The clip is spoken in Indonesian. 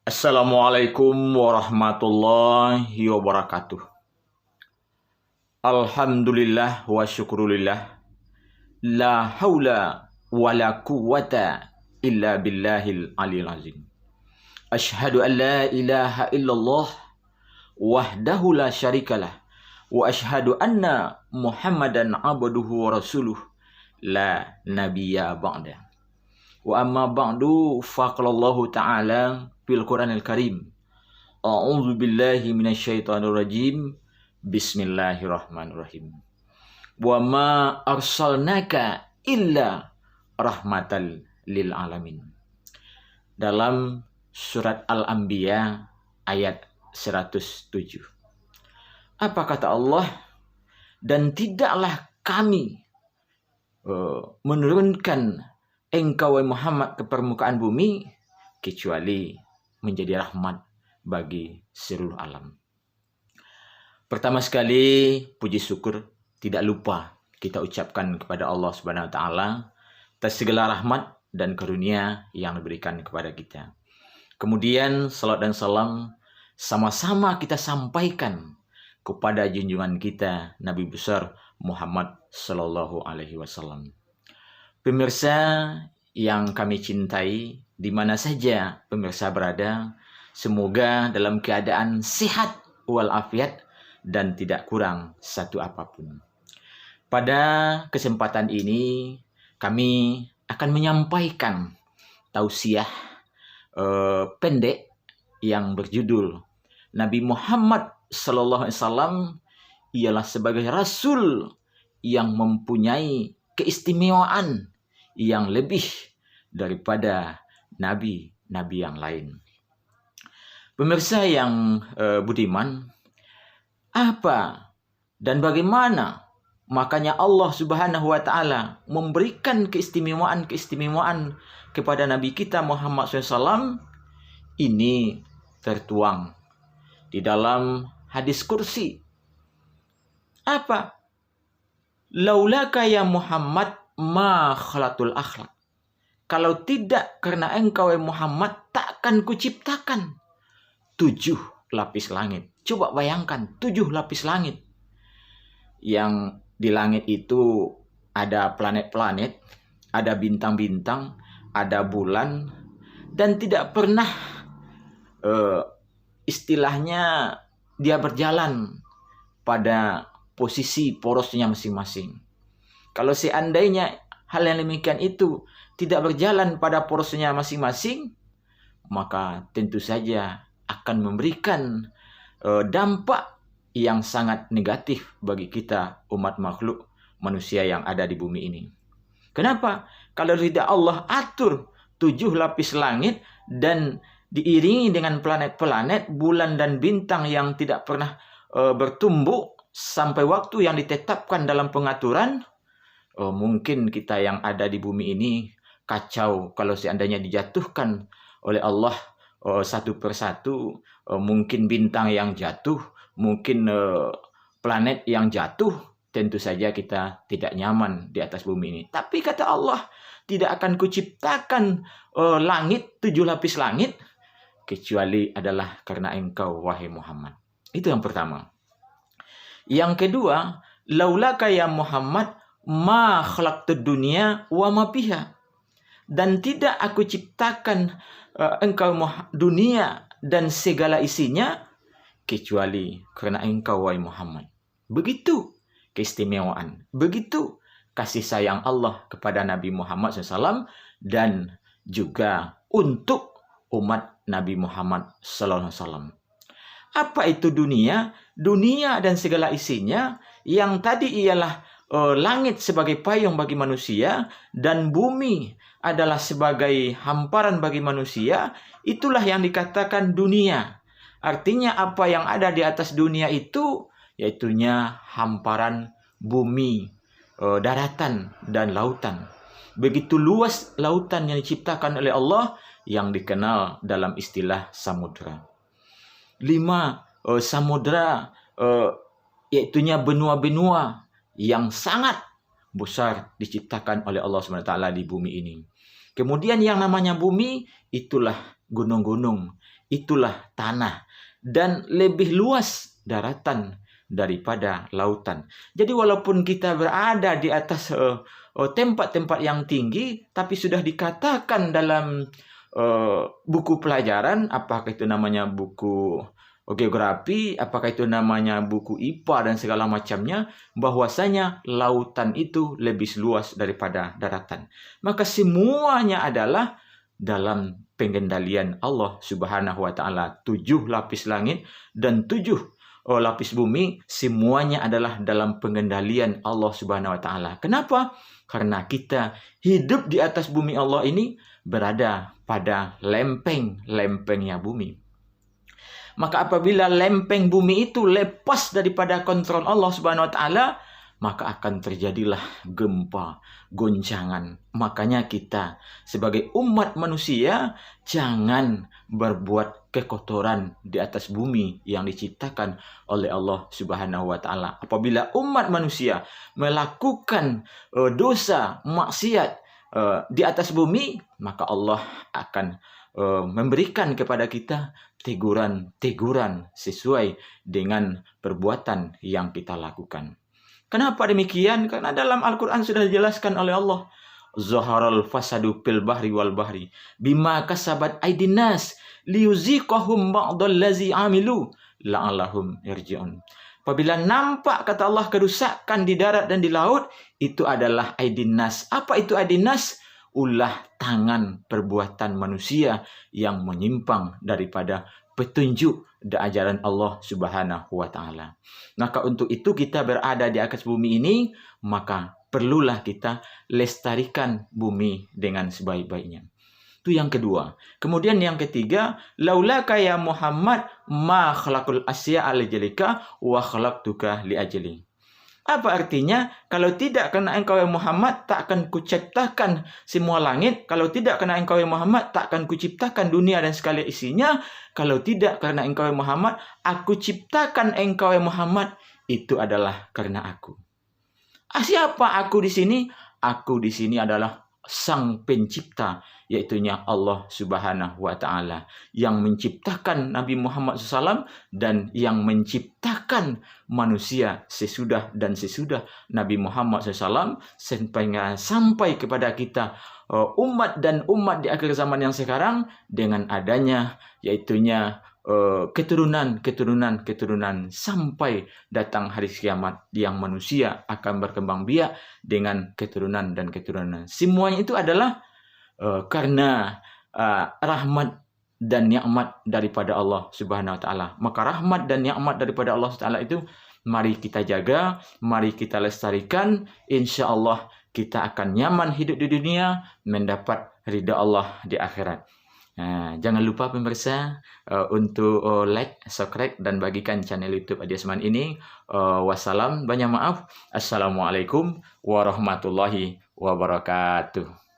Assalamualaikum warahmatullahi wabarakatuh. Alhamdulillah wa syukrulillah. La haula wa la quwwata illa billahil aliyil azim. Ashhadu an la ilaha illallah wahdahu la syarikalah. Wa ashhadu anna Muhammadan abduhu wa rasuluh la nabiyya ba'da. Wa amma ba'du faqalallahu ta'ala fil Qur'anil Karim. A'udzu billahi minasyaitonir rajim. Bismillahirrahmanirrahim. Wa ma arsalnaka illa rahmatal lil alamin. Dalam surat Al-Anbiya ayat 107. Apa kata Allah? Dan tidaklah kami menurunkan engkau Muhammad ke permukaan bumi kecuali menjadi rahmat bagi seluruh alam. Pertama sekali, puji syukur tidak lupa kita ucapkan kepada Allah Subhanahu wa taala atas segala rahmat dan karunia yang diberikan kepada kita. Kemudian salat dan salam sama-sama kita sampaikan kepada junjungan kita Nabi besar Muhammad sallallahu alaihi wasallam. Pemirsa yang kami cintai, di mana saja pemirsa berada, semoga dalam keadaan sehat walafiat dan tidak kurang satu apapun. Pada kesempatan ini kami akan menyampaikan tausiah pendek yang berjudul Nabi Muhammad sallallahu alaihi wasallam ialah sebagai rasul yang mempunyai keistimewaan yang lebih daripada nabi-nabi yang lain. Pemirsa yang budiman, apa dan bagaimana makanya Allah Subhanahu wa taala memberikan keistimewaan kepada Nabi kita Muhammad SAW? Ini tertuang di dalam hadis kursi. Apa? Laulaka ya Muhammad ma khalaqtul akhlaq. Kalau tidak karena engkau Muhammad, takkan kuciptakan 7 lapis langit. Coba bayangkan 7 lapis langit. Yang di langit itu ada planet-planet, ada bintang-bintang, ada bulan, dan tidak pernah istilahnya dia berjalan pada posisi porosnya masing-masing. Kalau seandainya hal yang demikian itu tidak berjalan pada porosnya masing-masing, maka tentu saja akan memberikan dampak yang sangat negatif bagi kita umat makhluk manusia yang ada di bumi ini. Kenapa? Kalau tidak Allah atur 7 lapis langit dan diiringi dengan planet-planet, bulan dan bintang yang tidak pernah bertumbuh sampai waktu yang ditetapkan dalam pengaturan, mungkin kita yang ada di bumi ini kacau kalau seandainya dijatuhkan oleh Allah satu persatu, mungkin bintang yang jatuh, mungkin planet yang jatuh, tentu saja kita tidak nyaman di atas bumi ini. Tapi kata Allah, tidak akan kuciptakan langit, 7 lapis langit, kecuali adalah karena engkau wahai Muhammad. Itu yang pertama. Yang kedua, laulaka ya Muhammad ma khalaqtud dunya wa ma fiha. Dan tidak aku ciptakan engkau dunia dan segala isinya kecuali karena engkau wahai Muhammad. Begitu keistimewaan, begitu kasih sayang Allah kepada Nabi Muhammad SAW dan juga untuk umat Nabi Muhammad SAW. Apa itu dunia? Dunia dan segala isinya yang tadi ialah langit sebagai payung bagi manusia dan bumi adalah sebagai hamparan bagi manusia, itulah yang dikatakan dunia. Artinya apa yang ada di atas dunia itu, yaitunya hamparan bumi, daratan dan lautan. Begitu luas lautan yang diciptakan oleh Allah yang dikenal dalam istilah samudra. 5 samudra, yaitunya benua-benua yang sangat besar diciptakan oleh Allah SWT di bumi ini. Kemudian yang namanya bumi, itulah gunung-gunung, itulah tanah, dan lebih luas daratan daripada lautan. Jadi walaupun kita berada di atas tempat-tempat yang tinggi, tapi sudah dikatakan dalam buku pelajaran, apakah itu namanya buku geografi, apakah itu namanya buku IPA dan segala macamnya, bahwasanya lautan itu lebih luas daripada daratan. Maka semuanya adalah dalam pengendalian Allah Subhanahu wa taala. 7 lapis langit dan 7 lapis bumi, semuanya adalah dalam pengendalian Allah Subhanahu wa taala. Kenapa? Karena kita hidup di atas bumi Allah ini, berada pada lempeng-lempengnya bumi. Maka apabila lempeng bumi itu lepas daripada kontrol Allah Subhanahu wa taala, maka akan terjadilah gempa, goncangan. Makanya kita sebagai umat manusia jangan berbuat kekotoran di atas bumi yang diciptakan oleh Allah Subhanahu wa taala. Apabila umat manusia melakukan dosa, maksiat di atas bumi, maka Allah akan memberikan kepada kita teguran-teguran sesuai dengan perbuatan yang kita lakukan. Kenapa demikian? Karena dalam Al-Quran sudah dijelaskan oleh Allah, Zaharal fasadu fil bahri wal bahri bima kasabat aydin nas liyuziqahum ba'dallazi amilu la'allahum yarji'un. Apabila nampak, kata Allah, kerusakan di darat dan di laut, itu adalah aydin nas. Apa itu aydin nas? Ulah tangan perbuatan manusia yang menyimpang daripada petunjuk dan ajaran Allah Subhanahu wa taala. Maka untuk itu kita berada di atas bumi ini, maka perlulah kita lestarikan bumi dengan sebaik-baiknya. Itu yang kedua. Kemudian yang ketiga, laulaka ya Muhammad ma khalaqul asya'a li jalika wa khalaqtuka li ajli. Apa artinya? Kalau tidak karena engkau ya Muhammad, tak akan kuciptakan semua langit. Kalau tidak karena engkau ya Muhammad, tak akan kuciptakan dunia dan segala isinya. Kalau tidak karena engkau ya Muhammad, aku ciptakan engkau ya Muhammad. Itu adalah karena aku. Siapa aku di sini? Aku di sini adalah Sang Pencipta, yaitunya Allah Subhanahu wa taala, yang menciptakan Nabi Muhammad SAW dan yang menciptakan manusia sesudah dan sesudah Nabi Muhammad SAW sampai kepada kita umat dan umat di akhir zaman yang sekarang, dengan adanya yaitunya keturunan sampai datang hari kiamat yang manusia akan berkembang biak dengan keturunan dan keturunan. Semuanya itu adalah karena rahmat dan nikmat daripada Allah Subhanahu wa taala. Maka rahmat dan nikmat daripada Allah Subhanahu wa taala itu mari kita jaga, mari kita lestarikan. Insyaallah kita akan nyaman hidup di dunia, mendapat ridha Allah di akhirat. Jangan lupa pemirsa untuk like, subscribe, dan bagikan channel YouTube Adi Asman ini. Wassalam, banyak maaf. Assalamualaikum warahmatullahi wabarakatuh.